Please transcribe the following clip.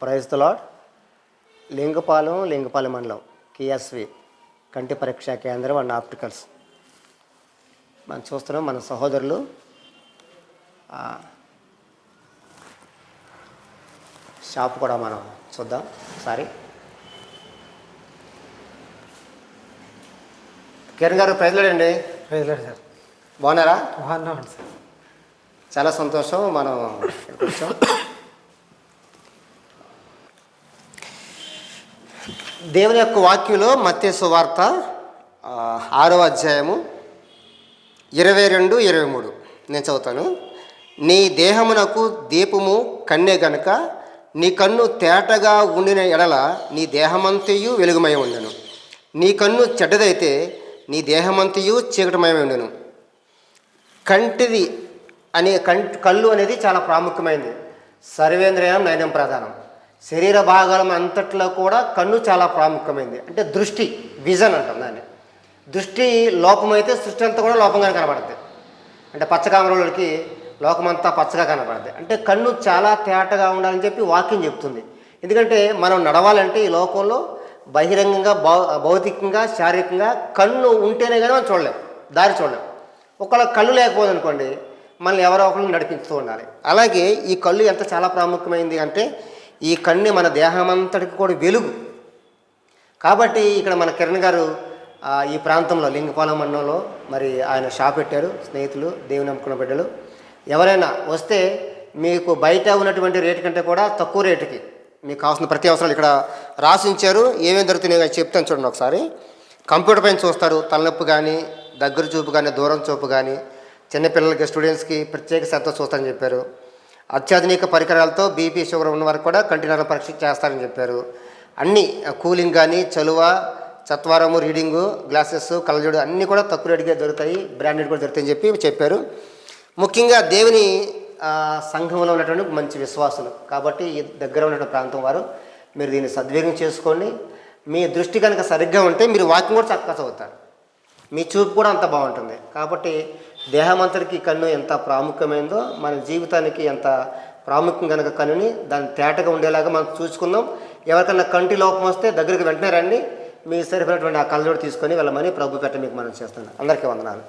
Praise the lord. Lingapalem మండలం KSV కంటి పరీక్షా కేంద్రం అండ్ ఆప్టికల్స్. మనం చూస్తున్నాం మన సహోదరులు షాప్ కూడా మనం చూద్దాం ఒకసారి. కిరణ్ గారు ప్రైజ్ లార్డ్ అండి. Praise lord sir. బాగున్నారా? బాగున్నామండి సార్. చాలా సంతోషం. మనం వచ్చాం. దేవుని యొక్క వాక్యంలో మత్తయి సువార్త 6వ అధ్యాయము 22, 23 నేను చదువుతాను. నీ దేహమునకు దీపము కన్నే గనుక నీ కన్ను తేటగా ఉండిన ఎడల నీ దేహమంతయు వెలుగుమై ఉండెను. నీ కన్ను చెడ్డదైతే నీ దేహమంతయు చీకటిమై ఉండెను. కంటిది కళ్ళు అనేది చాలా ప్రాముఖ్యమైనది. సర్వేంద్రియం నయనం ప్రధానం. శరీర భాగాల అంతట్లో కూడా కన్ను చాలా ప్రాముఖ్యమైనది. అంటే దృష్టి, విజన్ అంటాం దాన్ని. దృష్టి లోపమైతే సృష్టి అంతా కూడా లోపంగా కనబడుతుంది. అంటే పచ్చకామరులకి లోకమంతా పచ్చగా కనబడుతుంది. అంటే కన్ను చాలా తేటగా ఉండాలని చెప్పి వాక్యం చెప్తుంది. ఎందుకంటే మనం నడవాలంటే ఈ లోకంలో బహిరంగంగా భౌతికంగా శారీరకంగా కన్ను ఉంటేనే కానీ మనం చూడలేం, దారి చూడలేం. ఒకవేళ కళ్ళు లేకపోదు అనుకోండి, మనల్ని ఎవరో ఒకళ్ళు నడిపిస్తూ ఉండాలి. అలాగే ఈ కళ్ళు ఎంత చాలా ప్రాముఖ్యమైంది అంటే ఈ కన్ను మన దేహమంతటికి కూడా వెలుగు. కాబట్టి ఇక్కడ మన కిరణ్ గారు ఈ ప్రాంతంలో లింగపాలెం మండలంలో మరి ఆయన షాప్ పెట్టారు. స్నేహితులు, దేవుని నమ్ముకున్న బిడ్డలు ఎవరైనా వస్తే మీకు బయట ఉన్నటువంటి రేటు కంటే కూడా తక్కువ రేటుకి మీకు కావాల్సిన ప్రతి అవసరాలు ఇక్కడ రాసించారు. ఏమేమి దొరుకుతున్నాయో చెప్తాను చూడండి ఒకసారి. కంప్యూటర్ పైన చూస్తారు. తలనొప్పి కానీ, దగ్గర చూపు కానీ, దూరం చూపు కానీ, చిన్నపిల్లలకి స్టూడెంట్స్కి ప్రత్యేక శ్రద్ధ చూస్తారని చెప్పారు. అత్యాధునిక పరికరాలతో బీపీ షుగర్ ఉన్న వారికి కూడా కంటినర పరీక్ష చేస్తారని చెప్పారు. అన్నీ కూలింగ్ కానీ, చలువ, చత్వారము, రీడింగు, గ్లాసెస్, కళ్ళజోడు అన్నీ కూడా తక్కువ రేటుగా దొరుకుతాయి. బ్రాండెడ్ కూడా దొరుకుతాయని చెప్పారు. ముఖ్యంగా దేవుని సంఘంలో ఉన్నటువంటి మంచి విశ్వాసులు కాబట్టి ఈ దగ్గర ఉన్నటువంటి ప్రాంతం వారు మీరు దీన్ని సద్వినియోగం చేసుకోండి. మీ దృష్టి కనుక సరిగ్గా ఉంటే మీరు వాకింగ్ కూడా చక్కగా చదువుతారు. మీ చూపు కూడా అంత బాగుంటుంది. కాబట్టి దేహమంతటికి కన్ను ఎంత ప్రాముఖ్యమైందో మన జీవితానికి ఎంత ప్రాముఖ్యం కనుక కన్నుని దాన్ని తేటగా ఉండేలాగా మనం చూసుకుందాం. ఎవరికన్నా కంటి లోపం వస్తే దగ్గరికి వెంటనే రండి. మీ సరిపోయినటువంటి ఆ కళ్ళజోడు తీసుకొని వెళ్ళమని ప్రభు పెట్ట మీకు మనం చేస్తున్నాం. అందరికీ వందనాలు.